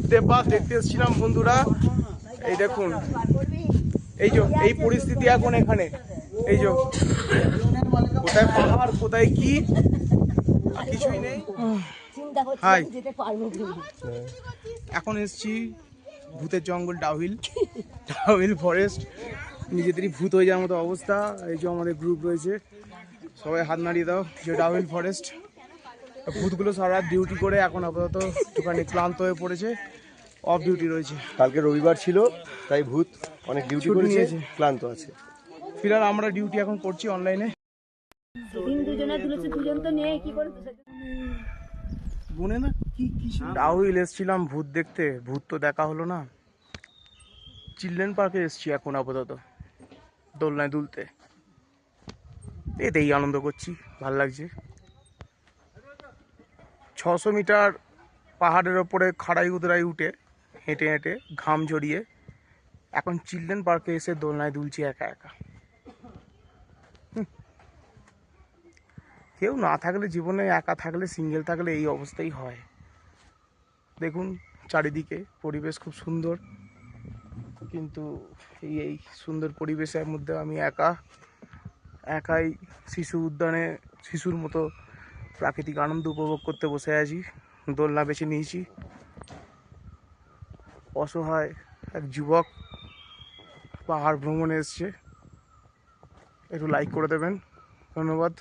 বুদ্ধে pass দেখতে এসেছিলাম বন্ধুরা। এই দেখুন, এই যে এই পরিস্থিতি এখন এখানে, এই যে কোথায় পাহাড় কোথায় কি কিছুই নেই। হাই, এখন এসছি ভূতের জঙ্গল ডাউহিল ফরেস্ট। নিজেদেরই ভূত হয়ে যাওয়ার মতো অবস্থা। এই যে আমাদের গ্রুপ রয়েছে, সবাই হাত নাড়িয়ে দাও। যে ডাউহিল ফরেস্ট, ভূতগুলো সারা রাত ডিউটি করে এখন আপাতত একটুখানি ক্লান্ত হয়ে পড়েছে, অফ ডিউটি রয়েছে। কালকে রবিবার ছিল তাই ভূত অনেক ডিউটি করেছে, ক্লান্ত আছে। ফিলহাল আমরা ডিউটি এখন করছি অনলাইনে। ডাউহিল এসছিলাম ভূত দেখতে, ভূত তো দেখা হলো না। চিলড্রেন পার্কে এসছি এখন আপাতত দোলনায় দুলতে, এতেই আনন্দ করছি, ভাল লাগছে। 600 মিটার পাহাড়ের ওপরে খাড়াই উতরাই উঠে হেঁটে হেঁটে ঘাম ঝরিয়ে এখন চিলড্রেন পার্কে এসে দোলনায় দুলছি একা একা। কেউ না থাকলে জীবনে, একা থাকলে, সিঙ্গেল থাকলে এই অবস্থাই হয়। দেখুন চারিদিকে পরিবেশ খুব সুন্দর, কিন্তু এই সুন্দর পরিবেশের মধ্যে আমি একাই শিশু উদ্যানে শিশুর মতো প্রাকৃতিক আনন্দ উপভোগ করতে বসে আছি। দোলনা বেছে নিয়েছি। অসহায় এক যুবক পাহাড় ভ্রমণে এসছে। একটু লাইক করে দেবেন, ধন্যবাদ।